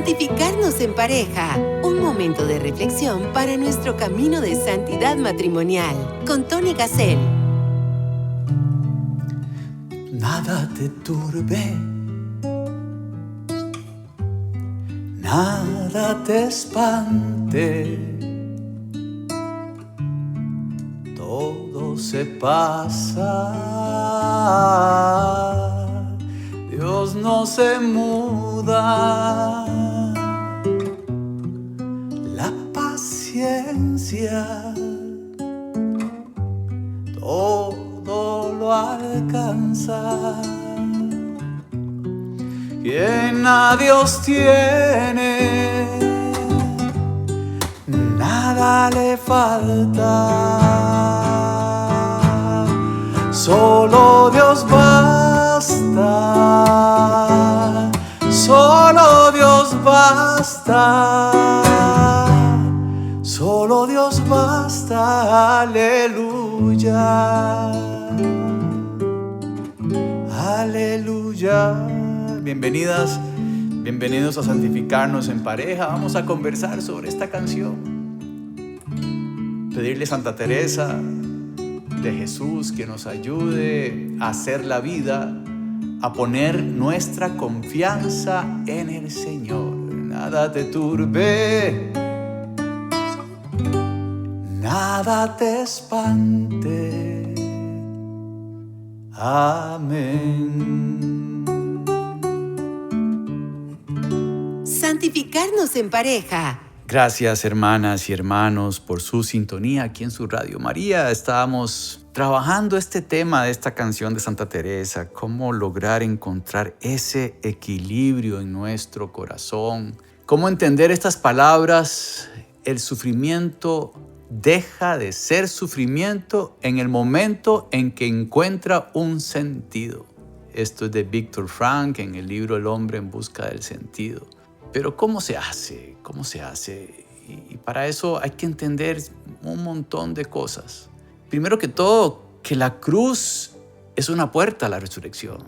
Santificarnos en pareja. Un momento de reflexión para nuestro camino de santidad matrimonial. Con Tony Gassel. Nada te turbe, nada te espante, todo se pasa, Dios no se muda, la paciencia todo lo alcanza. Quien a Dios tiene, nada le falta. Solo Dios basta, solo Dios basta, solo Dios basta, aleluya, aleluya. Bienvenidos a Santificarnos en Pareja. Vamos a conversar sobre esta canción. Pedirle a Santa Teresa de Jesús que nos ayude a hacer la vida, a poner nuestra confianza en el Señor. Nada te turbe, nada te espante. Amén. Santificarnos en pareja. Gracias, hermanas y hermanos, por su sintonía aquí en su Radio María. Estábamos trabajando este tema de esta canción de Santa Teresa, cómo lograr encontrar ese equilibrio en nuestro corazón, cómo entender estas palabras. El sufrimiento deja de ser sufrimiento en el momento en que encuentra un sentido. Esto es de Viktor Frankl en el libro El hombre en busca del sentido. Pero ¿cómo se hace? ¿Cómo se hace? Y para eso hay que entender un montón de cosas. Primero que todo, que la cruz es una puerta a la resurrección.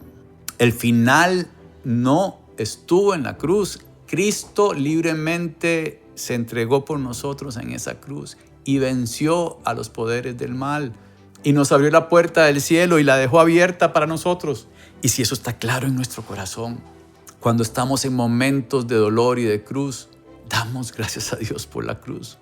El final no estuvo en la cruz. Cristo libremente se entregó por nosotros en esa cruz y venció a los poderes del mal. Y nos abrió la puerta del cielo y la dejó abierta para nosotros. Y si eso está claro en nuestro corazón, cuando estamos en momentos de dolor y de cruz, damos gracias a Dios por la cruz.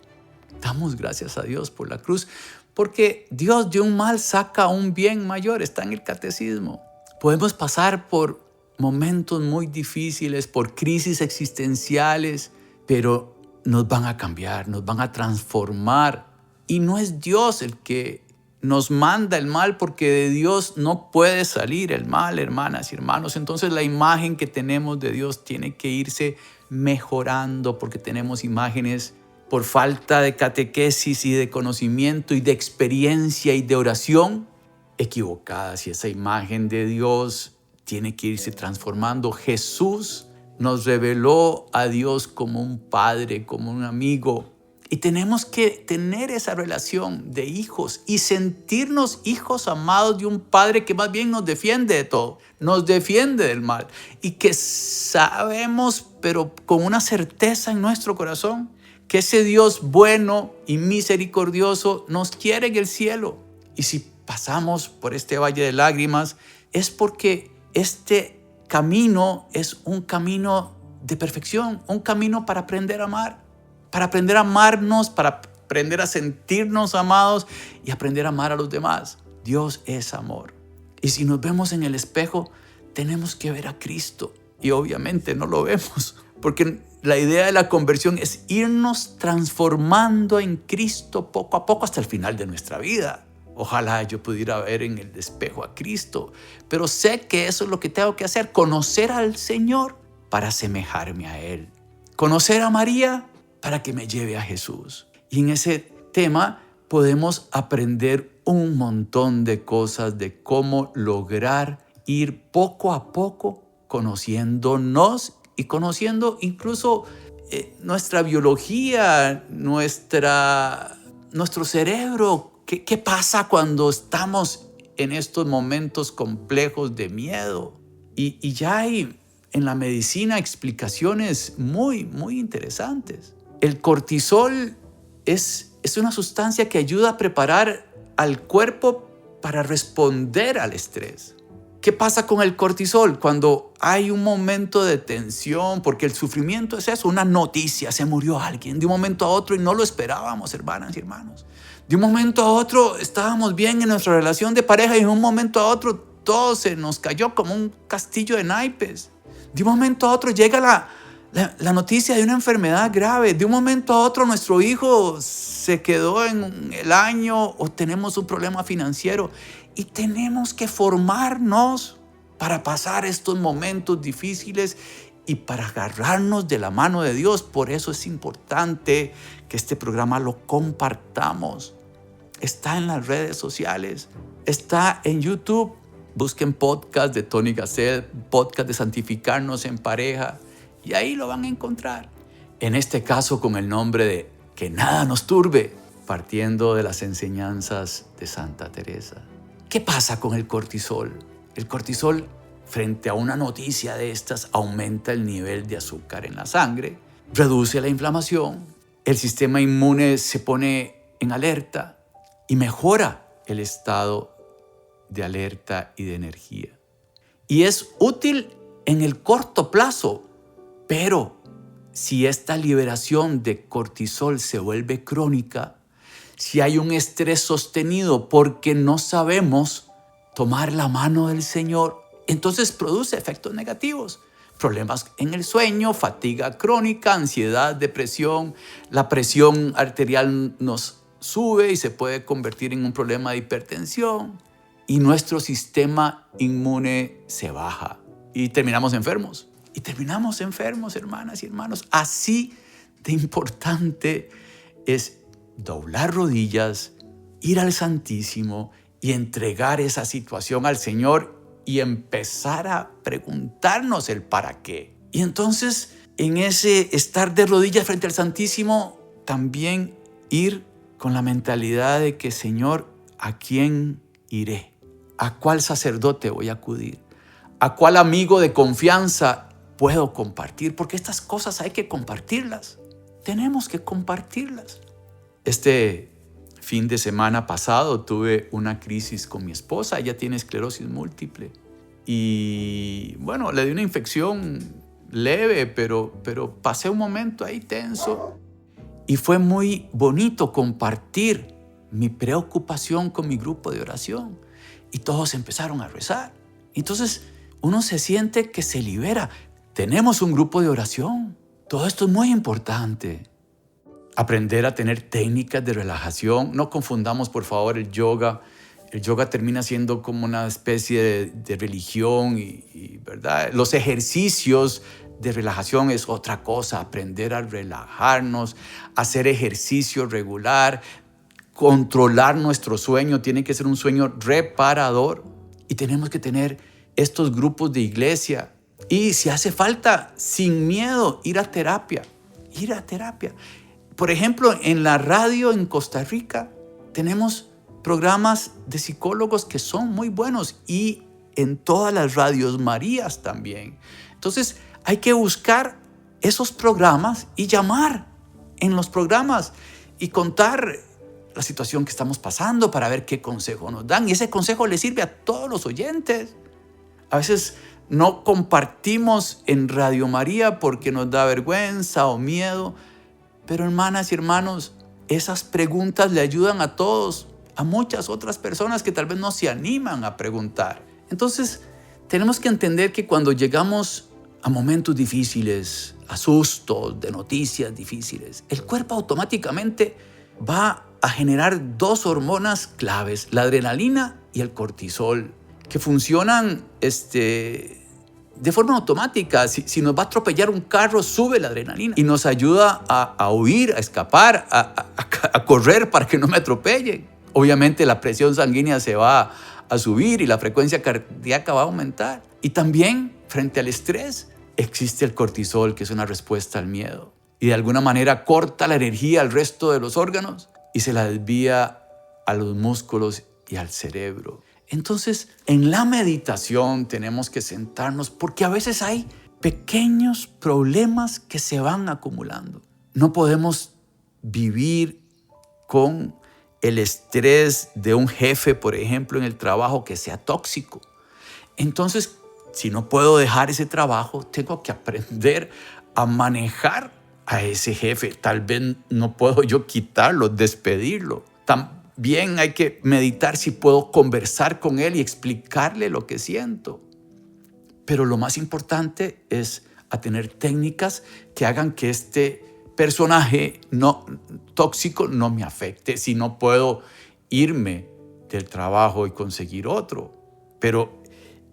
Damos gracias a Dios por la cruz, porque Dios de un mal saca un bien mayor, está en el catecismo. Podemos pasar por momentos muy difíciles, por crisis existenciales, pero nos van a cambiar, nos van a transformar. Y no es Dios el que nos manda el mal, porque de Dios no puede salir el mal, hermanas y hermanos. Entonces la imagen que tenemos de Dios tiene que irse mejorando, porque tenemos imágenes por falta de catequesis y de conocimiento y de experiencia y de oración equivocadas. Y esa imagen de Dios tiene que irse transformando. Jesús nos reveló a Dios como un padre, como un amigo. Y tenemos que tener esa relación de hijos y sentirnos hijos amados de un Padre que más bien nos defiende de todo, nos defiende del mal, y que sabemos, pero con una certeza en nuestro corazón, que ese Dios bueno y misericordioso nos quiere en el cielo. Y si pasamos por este valle de lágrimas, es porque este camino es un camino de perfección, un camino para aprender a amar. Para aprender a amarnos, para aprender a sentirnos amados y aprender a amar a los demás. Dios es amor. Y si nos vemos en el espejo, tenemos que ver a Cristo. Y obviamente no lo vemos, porque la idea de la conversión es irnos transformando en Cristo poco a poco hasta el final de nuestra vida. Ojalá yo pudiera ver en el espejo a Cristo, pero sé que eso es lo que tengo que hacer, conocer al Señor para asemejarme a Él. Conocer a María para que me lleve a Jesús. Y en ese tema podemos aprender un montón de cosas de cómo lograr ir poco a poco conociéndonos y conociendo incluso nuestra biología, nuestro cerebro. ¿Qué pasa cuando estamos en estos momentos complejos de miedo? Y ya hay en la medicina explicaciones muy, muy interesantes. El cortisol es una sustancia que ayuda a preparar al cuerpo para responder al estrés. ¿Qué pasa con el cortisol? Cuando hay un momento de tensión, porque el sufrimiento es eso, una noticia, se murió alguien de un momento a otro y no lo esperábamos, hermanas y hermanos. De un momento a otro estábamos bien en nuestra relación de pareja y de un momento a otro todo se nos cayó como un castillo de naipes. De un momento a otro llega la noticia de una enfermedad grave. De un momento a otro nuestro hijo se quedó en el año o tenemos un problema financiero. Y tenemos que formarnos para pasar estos momentos difíciles y para agarrarnos de la mano de Dios. Por eso es importante que este programa lo compartamos. Está en las redes sociales, está en YouTube. Busquen podcast de Tony Gassett, podcast de Santificarnos en Pareja, y ahí lo van a encontrar. En este caso con el nombre de Que nada nos turbe, partiendo de las enseñanzas de Santa Teresa. ¿Qué pasa con el cortisol? El cortisol, frente a una noticia de estas, aumenta el nivel de azúcar en la sangre, reduce la inflamación, el sistema inmune se pone en alerta y mejora el estado de alerta y de energía. Y es útil en el corto plazo, pero si esta liberación de cortisol se vuelve crónica, si hay un estrés sostenido porque no sabemos tomar la mano del Señor, entonces produce efectos negativos. Problemas en el sueño, fatiga crónica, ansiedad, depresión. La presión arterial nos sube y se puede convertir en un problema de hipertensión. Y nuestro sistema inmune se baja y terminamos enfermos. Y terminamos enfermos, hermanas y hermanos. Así de importante es doblar rodillas, ir al Santísimo y entregar esa situación al Señor y empezar a preguntarnos el para qué. Y entonces, en ese estar de rodillas frente al Santísimo, también ir con la mentalidad de que, Señor, ¿a quién iré? ¿A cuál sacerdote voy a acudir? ¿A cuál amigo de confianza puedo compartir? Porque estas cosas hay que compartirlas. Tenemos que compartirlas. Este fin de semana pasado tuve una crisis con mi esposa. Ella tiene esclerosis múltiple. Y bueno, le di una infección leve, pero pasé un momento ahí tenso. Y fue muy bonito compartir mi preocupación con mi grupo de oración. Y todos empezaron a rezar. Entonces uno se siente que se libera. Tenemos un grupo de oración. Todo esto es muy importante. Aprender a tener técnicas de relajación. No confundamos, por favor, el yoga. El yoga termina siendo como una especie de religión ¿verdad? Los ejercicios de relajación es otra cosa. Aprender a relajarnos, hacer ejercicio regular, controlar nuestro sueño. Tiene que ser un sueño reparador. Y tenemos que tener estos grupos de iglesia. Y si hace falta, sin miedo, ir a terapia. Ir a terapia. Por ejemplo, en la radio en Costa Rica tenemos programas de psicólogos que son muy buenos y en todas las radios Marías también. Entonces hay que buscar esos programas y llamar en los programas y contar la situación que estamos pasando para ver qué consejo nos dan. Y ese consejo le sirve a todos los oyentes. A veces no compartimos en Radio María porque nos da vergüenza o miedo. Pero hermanas y hermanos, esas preguntas le ayudan a todos, a muchas otras personas que tal vez no se animan a preguntar. Entonces, tenemos que entender que cuando llegamos a momentos difíciles, a sustos, de noticias difíciles, el cuerpo automáticamente va a generar dos hormonas claves, la adrenalina y el cortisol, que funcionan de forma automática. Si nos va a atropellar un carro, sube la adrenalina y nos ayuda a huir, a escapar, a correr para que no me atropellen. Obviamente la presión sanguínea se va a subir y la frecuencia cardíaca va a aumentar. Y también frente al estrés existe el cortisol, que es una respuesta al miedo. Y de alguna manera corta la energía al resto de los órganos y se la desvía a los músculos y al cerebro. Entonces, en la meditación tenemos que sentarnos porque a veces hay pequeños problemas que se van acumulando. No podemos vivir con el estrés de un jefe, por ejemplo, en el trabajo que sea tóxico. Entonces, si no puedo dejar ese trabajo, tengo que aprender a manejar a ese jefe. Tal vez no puedo yo quitarlo, despedirlo. También hay que meditar si puedo conversar con él y explicarle lo que siento. Pero lo más importante es a tener técnicas que hagan que este personaje tóxico no me afecte, si no puedo irme del trabajo y conseguir otro. Pero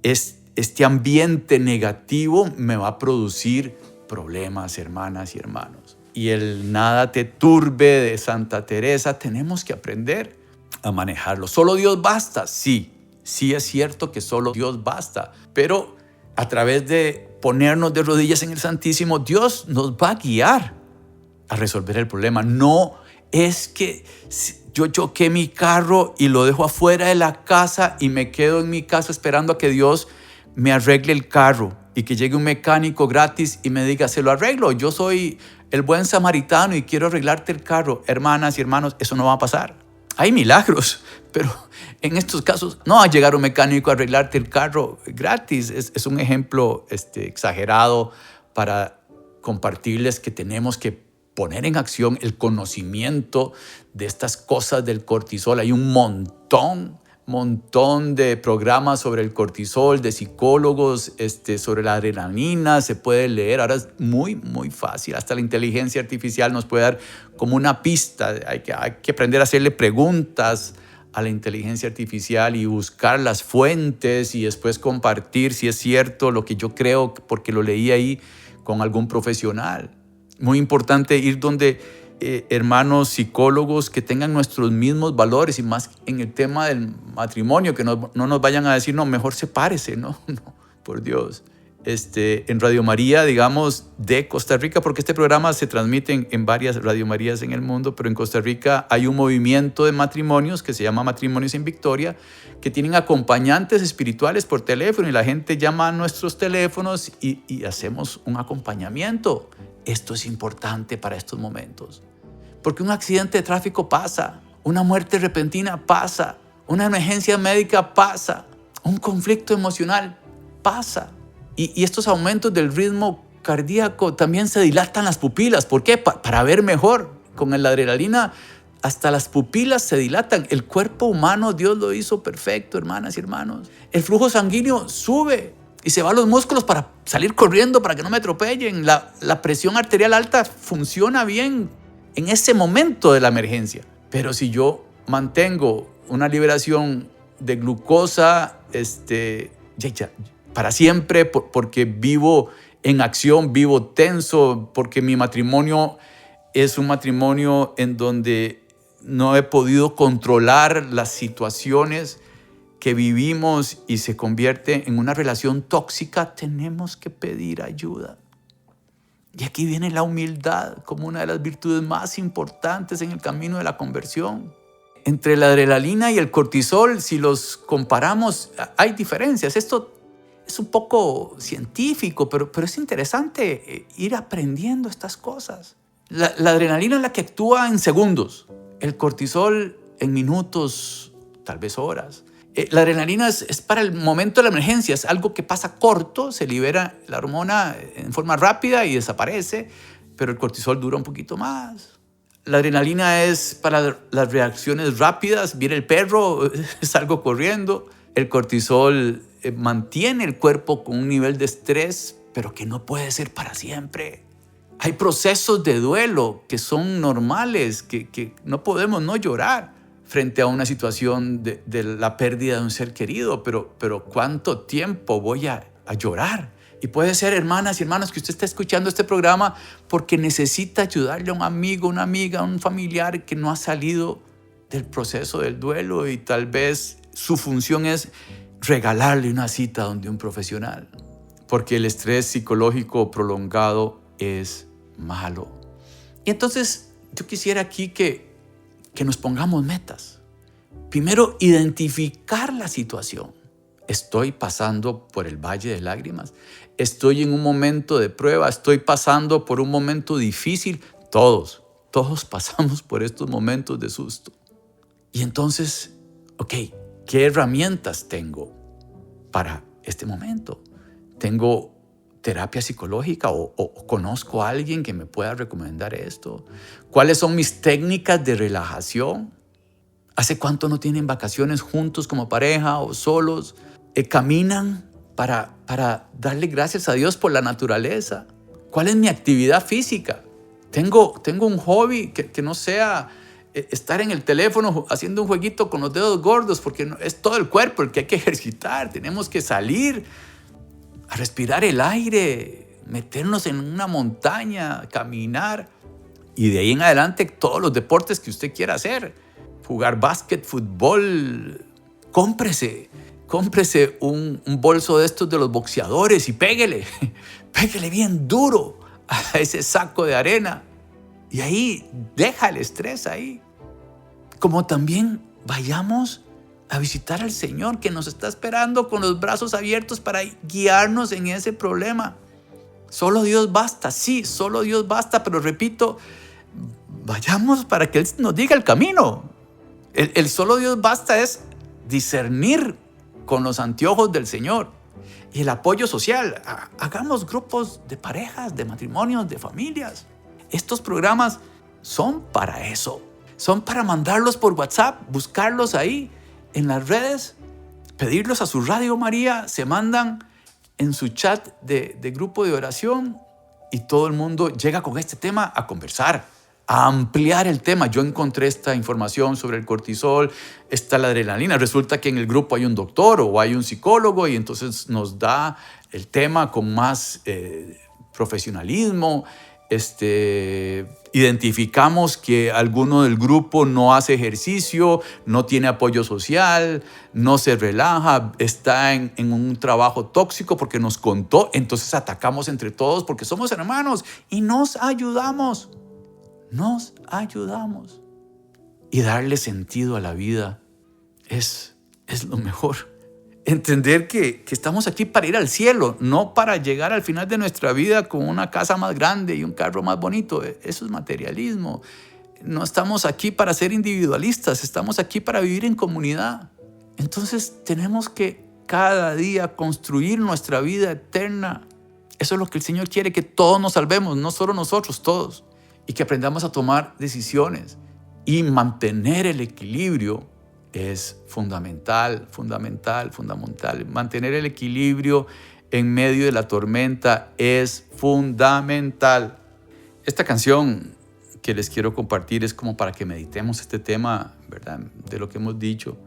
este ambiente negativo me va a producir problemas, hermanas y hermanos. Y el nada te turbe de Santa Teresa, tenemos que aprender a manejarlo. ¿Solo Dios basta? Sí es cierto que solo Dios basta, pero a través de ponernos de rodillas en el Santísimo, Dios nos va a guiar a resolver el problema. No es que yo choqué mi carro y lo dejo afuera de la casa y me quedo en mi casa esperando a que Dios me arregle el carro y que llegue un mecánico gratis y me diga, se lo arreglo, yo soy el buen samaritano y quiero arreglarte el carro. Hermanas y hermanos, eso no va a pasar. Hay milagros, pero en estos casos no va a llegar un mecánico a arreglarte el carro gratis. Es un ejemplo exagerado para compartirles que tenemos que poner en acción el conocimiento de estas cosas del cortisol. Hay un montón de programas sobre el cortisol, de psicólogos, sobre la adrenalina, se puede leer. Ahora es muy, muy fácil. Hasta la inteligencia artificial nos puede dar como una pista. Hay que aprender a hacerle preguntas a la inteligencia artificial y buscar las fuentes y después compartir si es cierto lo que yo creo porque lo leí ahí con algún profesional. Muy importante ir donde hermanos psicólogos que tengan nuestros mismos valores y más en el tema del matrimonio, que no nos vayan a decir, no, mejor sepárese, no, por Dios. En Radio María, digamos, de Costa Rica, porque este programa se transmite en varias Radio Marías en el mundo, pero en Costa Rica hay un movimiento de matrimonios que se llama Matrimonios en Victoria, que tienen acompañantes espirituales por teléfono y la gente llama a nuestros teléfonos y hacemos un acompañamiento. Esto es importante para estos momentos, porque un accidente de tráfico pasa, una muerte repentina pasa, una emergencia médica pasa, un conflicto emocional pasa. Y estos aumentos del ritmo cardíaco también se dilatan las pupilas. ¿Por qué? Para ver mejor. Con la adrenalina hasta las pupilas se dilatan. El cuerpo humano Dios lo hizo perfecto, hermanas y hermanos. El flujo sanguíneo sube y se va a los músculos para salir corriendo, para que no me atropellen. La presión arterial alta funciona bien en ese momento de la emergencia. Pero si yo mantengo una liberación de glucosa, para siempre, porque vivo en acción, vivo tenso, porque mi matrimonio es un matrimonio en donde no he podido controlar las situaciones que vivimos y se convierte en una relación tóxica, tenemos que pedir ayuda. Y aquí viene la humildad como una de las virtudes más importantes en el camino de la conversión. Entre la adrenalina y el cortisol, si los comparamos, hay diferencias. Esto es un poco científico, pero es interesante ir aprendiendo estas cosas. La adrenalina es la que actúa en segundos, el cortisol en minutos, tal vez horas. La adrenalina es para el momento de la emergencia, es algo que pasa corto, se libera la hormona en forma rápida y desaparece, pero el cortisol dura un poquito más. La adrenalina es para las reacciones rápidas, viene el perro, salgo corriendo. El cortisol mantiene el cuerpo con un nivel de estrés, pero que no puede ser para siempre. Hay procesos de duelo que son normales, que no podemos no llorar frente a una situación de la pérdida de un ser querido, pero ¿cuánto tiempo voy a llorar? Y puede ser, hermanas y hermanos, que usted está escuchando este programa porque necesita ayudarle a un amigo, una amiga, un familiar que no ha salido del proceso del duelo y tal vez su función es regalarle una cita donde un profesional, porque el estrés psicológico prolongado es malo. Y entonces yo quisiera aquí que nos pongamos metas. Primero, identificar la situación. Estoy pasando por el valle de lágrimas. estoy en un momento de prueba, estoy pasando por un momento difícil. Todos pasamos por estos momentos de susto. Y entonces, ok, ¿qué herramientas tengo para este momento? ¿Tengo terapia psicológica o conozco a alguien que me pueda recomendar esto? ¿Cuáles son mis técnicas de relajación? ¿Hace cuánto no tienen vacaciones juntos como pareja o solos? ¿Caminan para darle gracias a Dios por la naturaleza? ¿Cuál es mi actividad física? ¿Tengo un hobby que no sea estar en el teléfono haciendo un jueguito con los dedos gordos? Porque es todo el cuerpo el que hay que ejercitar. Tenemos que salir a respirar el aire, meternos en una montaña, caminar. Y de ahí en adelante todos los deportes que usted quiera hacer. Jugar básquet, fútbol. Cómprese un bolso de estos de los boxeadores y pégale bien duro a ese saco de arena. Y ahí deja el estrés ahí. Como también vayamos a visitar al Señor que nos está esperando con los brazos abiertos para guiarnos en ese problema. Solo Dios basta, sí, solo Dios basta, pero repito, vayamos para que Él nos diga el camino. El solo Dios basta es discernir con los anteojos del Señor. Y el apoyo social, hagamos grupos de parejas, de matrimonios, de familias. Estos programas son para eso, son para mandarlos por WhatsApp, buscarlos ahí en las redes, pedirlos a su Radio María, se mandan en su chat de grupo de oración y todo el mundo llega con este tema a conversar, a ampliar el tema. Yo encontré esta información sobre el cortisol, está la adrenalina. Resulta que en el grupo hay un doctor o hay un psicólogo y entonces nos da el tema con más profesionalismo. Identificamos que alguno del grupo no hace ejercicio, no tiene apoyo social, no se relaja, está en un trabajo tóxico porque nos contó. Entonces atacamos entre todos porque somos hermanos y nos ayudamos. Y darle sentido a la vida es lo mejor. Entender que estamos aquí para ir al cielo, no para llegar al final de nuestra vida con una casa más grande y un carro más bonito. Eso es materialismo. No estamos aquí para ser individualistas, estamos aquí para vivir en comunidad. Entonces tenemos que cada día construir nuestra vida eterna. Eso es lo que el Señor quiere, que todos nos salvemos, no solo nosotros, todos. Y que aprendamos a tomar decisiones y mantener el equilibrio. Es fundamental. Mantener el equilibrio en medio de la tormenta es fundamental. Esta canción que les quiero compartir es como para que meditemos este tema, ¿verdad?, de lo que hemos dicho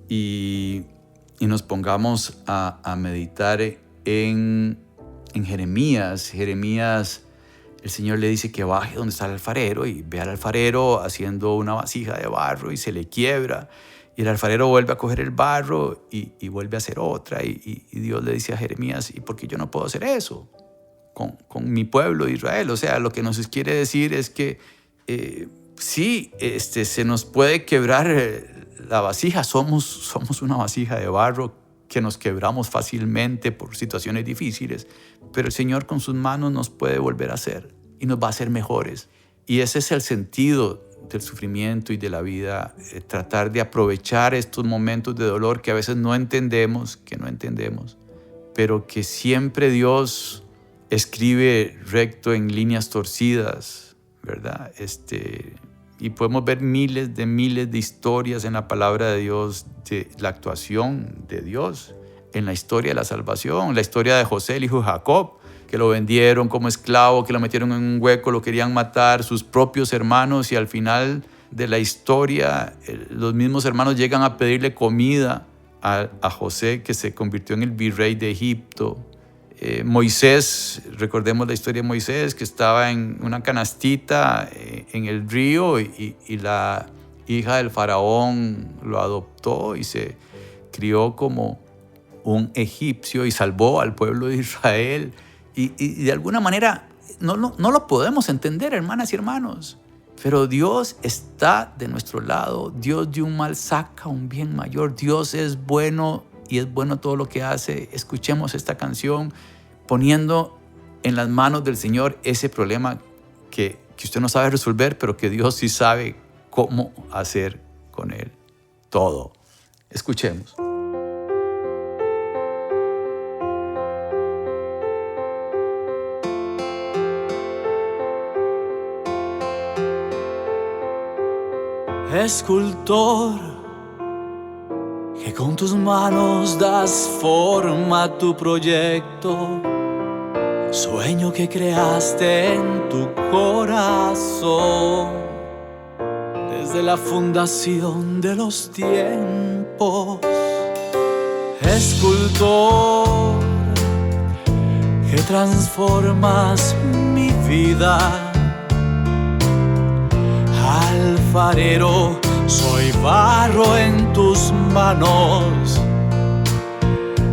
y nos pongamos a meditar en Jeremías. Jeremías, el Señor le dice que baje donde está el alfarero y ve al alfarero haciendo una vasija de barro y se le quiebra. Y el alfarero vuelve a coger el barro y vuelve a hacer otra. Y Dios le dice a Jeremías, ¿y por qué yo no puedo hacer eso con mi pueblo de Israel? O sea, lo que nos quiere decir es que sí, se nos puede quebrar la vasija. Somos una vasija de barro que nos quebramos fácilmente por situaciones difíciles, pero el Señor con sus manos nos puede volver a hacer y nos va a hacer mejores. Y ese es el sentido del sufrimiento y de la vida, tratar de aprovechar estos momentos de dolor que a veces no entendemos, pero que siempre Dios escribe recto en líneas torcidas, ¿verdad? Y podemos ver miles de historias en la palabra de Dios, de la actuación de Dios en la historia de la salvación. La historia de José, el hijo de Jacob, que lo vendieron como esclavo, que lo metieron en un hueco, lo querían matar sus propios hermanos y al final de la historia los mismos hermanos llegan a pedirle comida a José, que se convirtió en el virrey de Egipto. Moisés, recordemos la historia de Moisés, que estaba en una canastita en el río y la hija del faraón lo adoptó y se crió como un egipcio y salvó al pueblo de Israel. Y de alguna manera no lo podemos entender, hermanas y hermanos, pero Dios está de nuestro lado. Dios de un mal saca un bien mayor. Dios es bueno y es bueno todo lo que hace. Escuchemos esta canción poniendo en las manos del Señor ese problema que usted no sabe resolver, pero que Dios sí sabe cómo hacer con él todo. Escuchemos. Escultor, que con tus manos das forma a tu proyecto, sueño que creaste en tu corazón, desde la fundación de los tiempos. Escultor, que transformas mi vida. Alfarero, soy barro en tus manos,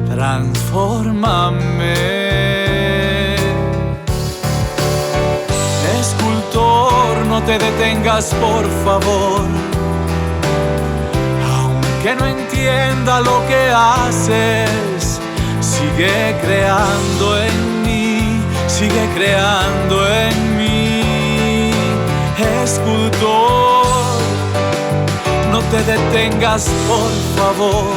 transfórmame. Escultor, no te detengas, por favor, aunque no entienda lo que haces, sigue creando en mí, sigue creando en mí. Escultor, no te detengas, por favor,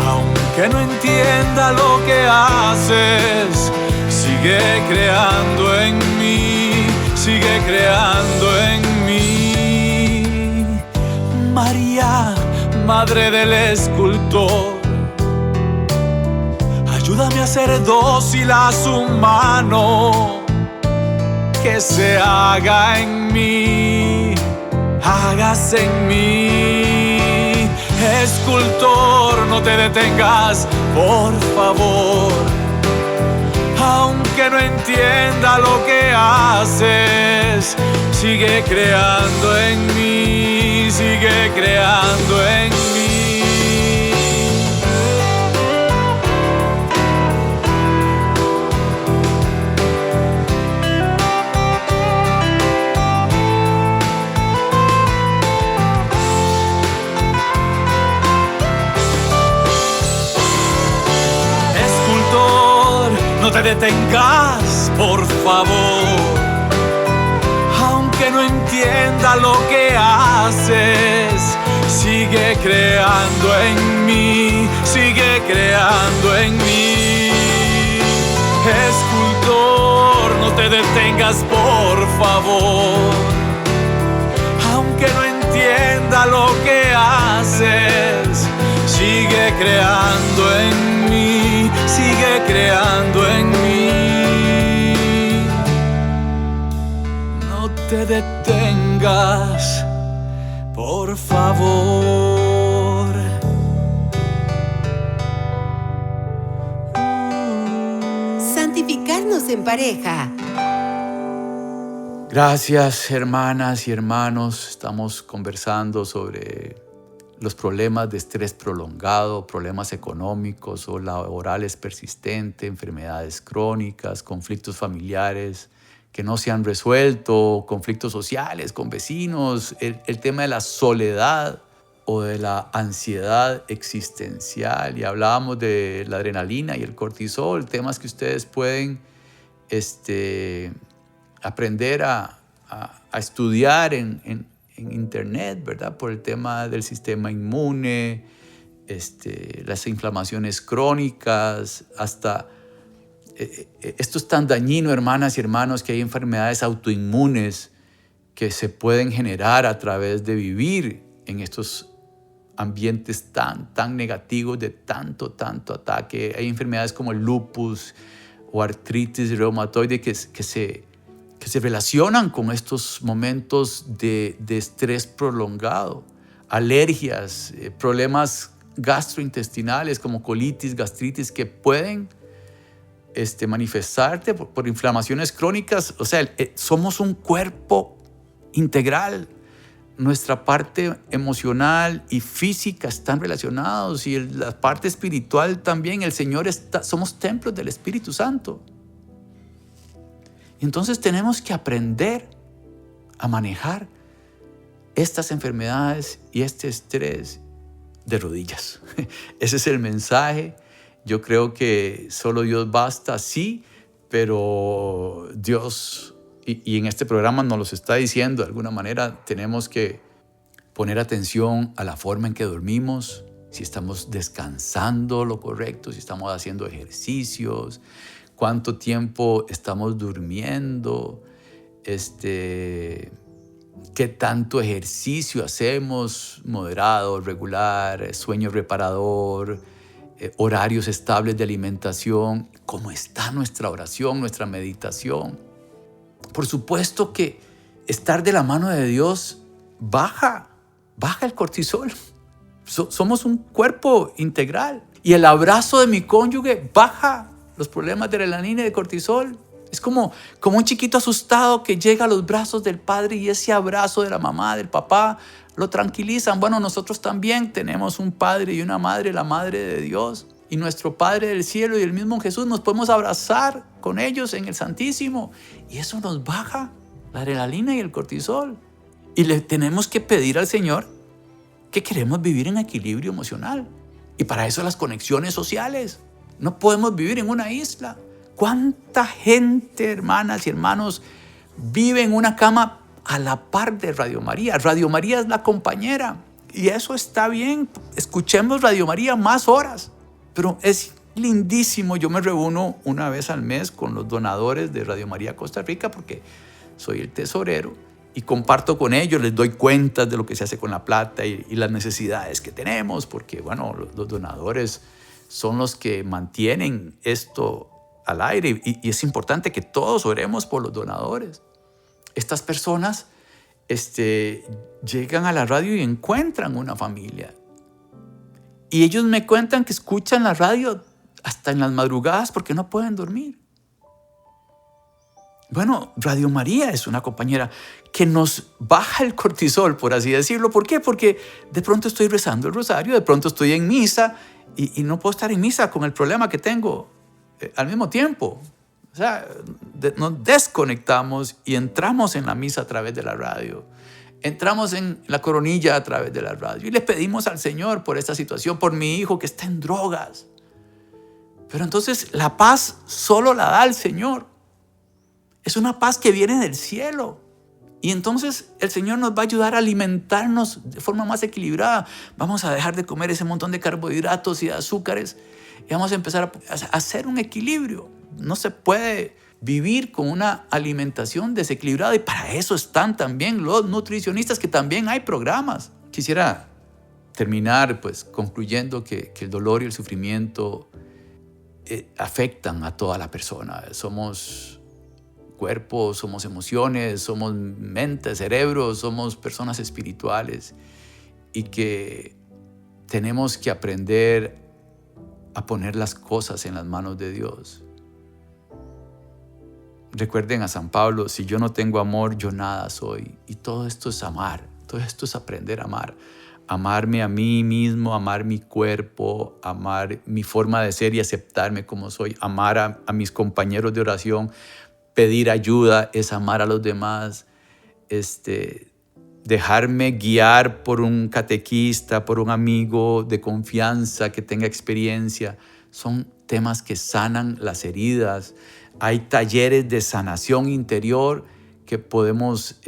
aunque no entienda lo que haces, sigue creando en mí, sigue creando en mí. María, madre del escultor, ayúdame a ser dócil a su mano, que se haga en mí, hágase en mí. Escultor, no te detengas, por favor, aunque no entienda lo que haces, sigue creando en mí, sigue creando en mí. No te detengas, por favor, aunque no entienda lo que haces, sigue creando en mí, sigue creando en mí. Escultor, no te detengas, por favor, aunque no entienda lo que haces, sigue creando en mí, sigue creando en mí. No te detengas, por favor. Santificarnos en pareja. Gracias, hermanas y hermanos. Estamos conversando sobre los problemas de estrés prolongado, problemas económicos o laborales persistentes, enfermedades crónicas, conflictos familiares que no se han resuelto, conflictos sociales con vecinos, el tema de la soledad o de la ansiedad existencial. Y hablábamos de la adrenalina y el cortisol, temas que ustedes pueden aprender a estudiar en internet, ¿verdad? Por el tema del sistema inmune, las inflamaciones crónicas, hasta esto es tan dañino, hermanas y hermanos, que hay enfermedades autoinmunes que se pueden generar a través de vivir en estos ambientes tan negativos de tanto ataque. Hay enfermedades como el lupus o artritis reumatoide que se relacionan con estos momentos de estrés prolongado, alergias, problemas gastrointestinales como colitis, gastritis, que pueden manifestarte por inflamaciones crónicas. O sea, somos un cuerpo integral. Nuestra parte emocional y física están relacionados, y la parte espiritual también. El Señor somos templos del Espíritu Santo. Y entonces tenemos que aprender a manejar estas enfermedades y este estrés de rodillas. Ese es el mensaje. Yo creo que solo Dios basta, sí, pero Dios, y en este programa nos los está diciendo de alguna manera, tenemos que poner atención a la forma en que dormimos, si estamos descansando lo correcto, si estamos haciendo ejercicios, cuánto tiempo estamos durmiendo, qué tanto ejercicio hacemos, moderado, regular, sueño reparador, horarios estables de alimentación, cómo está nuestra oración, nuestra meditación. Por supuesto que estar de la mano de Dios baja el cortisol. Somos un cuerpo integral. Y el abrazo de mi cónyuge baja los problemas de adrenalina y de cortisol. Es como un chiquito asustado que llega a los brazos del padre y ese abrazo de la mamá, del papá, lo tranquilizan. Bueno, nosotros también tenemos un padre y una madre, la madre de Dios. Y nuestro Padre del cielo y el mismo Jesús, nos podemos abrazar con ellos en el Santísimo. Y eso nos baja la adrenalina y el cortisol. Y le tenemos que pedir al Señor que queremos vivir en equilibrio emocional. Y para eso las conexiones sociales. No podemos vivir en una isla. ¿Cuánta gente, hermanas y hermanos, vive en una cama a la par de Radio María? Radio María es la compañera. Y eso está bien. Escuchemos Radio María más horas. Pero es lindísimo. Yo me reúno una vez al mes con los donadores de Radio María Costa Rica porque soy el tesorero y comparto con ellos, les doy cuentas de lo que se hace con la plata y las necesidades que tenemos, porque bueno, los donadores son los que mantienen esto al aire y es importante que todos oremos por los donadores. Estas personas llegan a la radio y encuentran una familia. Y ellos me cuentan que escuchan la radio hasta en las madrugadas porque no pueden dormir. Bueno, Radio María es una compañera que nos baja el cortisol, por así decirlo. ¿Por qué? Porque de pronto estoy rezando el rosario, de pronto estoy en misa y no puedo estar en misa con el problema que tengo al mismo tiempo. O sea, nos desconectamos y entramos en la misa a través de la radio. Entramos en la coronilla a través de la radio y le pedimos al Señor por esta situación, por mi hijo que está en drogas. Pero entonces la paz solo la da el Señor. Es una paz que viene del cielo. Y entonces el Señor nos va a ayudar a alimentarnos de forma más equilibrada. Vamos a dejar de comer ese montón de carbohidratos y de azúcares y vamos a empezar a hacer un equilibrio. No se puede vivir con una alimentación desequilibrada y para eso están también los nutricionistas, que también hay programas. Quisiera terminar concluyendo que el dolor y el sufrimiento afectan a toda la persona. Somos cuerpo, somos emociones, somos mente, cerebro, somos personas espirituales y que tenemos que aprender a poner las cosas en las manos de Dios. Recuerden a San Pablo, si yo no tengo amor, yo nada soy. Y todo esto es amar, todo esto es aprender a amar. Amarme a mí mismo, amar mi cuerpo, amar mi forma de ser y aceptarme como soy. Amar a mis compañeros de oración, pedir ayuda, es amar a los demás. Dejarme guiar por un catequista, por un amigo de confianza que tenga experiencia. Son temas que sanan las heridas. Hay talleres de sanación interior que podemos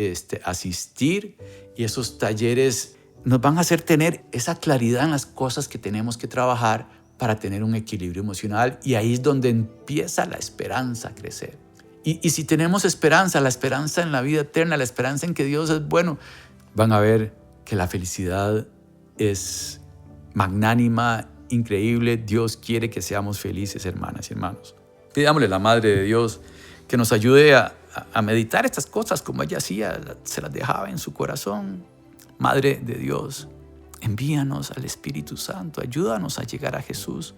asistir y esos talleres nos van a hacer tener esa claridad en las cosas que tenemos que trabajar para tener un equilibrio emocional y ahí es donde empieza la esperanza a crecer. Y si tenemos esperanza, la esperanza en la vida eterna, la esperanza en que Dios es bueno, van a ver que la felicidad es magnánima, increíble. Dios quiere que seamos felices, hermanas y hermanos. Pidámosle a la Madre de Dios que nos ayude a meditar estas cosas como ella hacía, se las dejaba en su corazón. Madre de Dios, envíanos al Espíritu Santo, ayúdanos a llegar a Jesús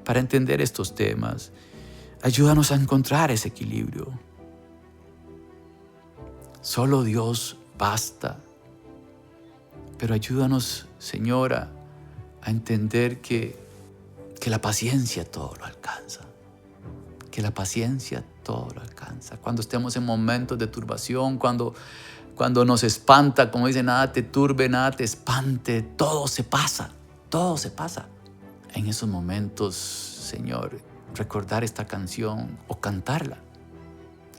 para entender estos temas. Ayúdanos a encontrar ese equilibrio. Solo Dios basta. Pero ayúdanos, Señora, a entender que la paciencia todo lo alcanza. Que la paciencia todo lo alcanza. Cuando estemos en momentos de turbación, cuando nos espanta, como dice, nada te turbe, nada te espante, todo se pasa, todo se pasa. en esos momentos, Señor, recordar esta canción o cantarla.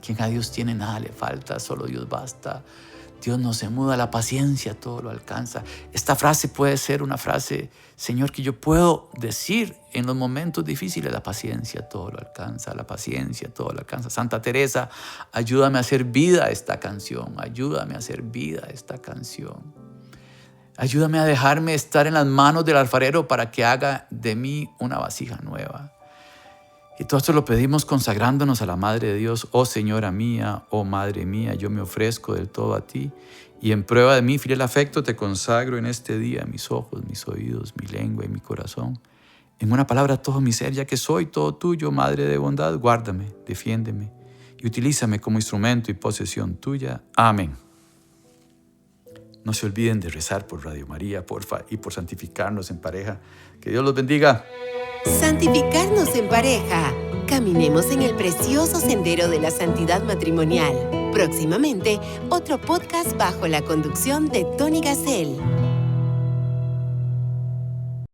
Quien a Dios tiene nada le falta, solo Dios basta. Dios no se muda, la paciencia todo lo alcanza. Esta frase puede ser una frase, Señor, que yo puedo decir en los momentos difíciles. La paciencia todo lo alcanza, la paciencia todo lo alcanza. Santa Teresa, ayúdame a hacer vida esta canción, ayúdame a hacer vida esta canción. Ayúdame a dejarme estar en las manos del alfarero para que haga de mí una vasija nueva. Y todo esto lo pedimos consagrándonos a la Madre de Dios. Oh Señora mía, oh Madre mía, yo me ofrezco del todo a ti y en prueba de mi fiel afecto te consagro en este día mis ojos, mis oídos, mi lengua y mi corazón. En una palabra todo mi ser, ya que soy todo tuyo, Madre de bondad, guárdame, defiéndeme y utilízame como instrumento y posesión tuya. Amén. No se olviden de rezar por Radio María, porfa, y por santificarnos en pareja. Que Dios los bendiga. Santificarnos en pareja. Caminemos en el precioso sendero de la santidad matrimonial. Próximamente, otro podcast bajo la conducción de Tony Gassel.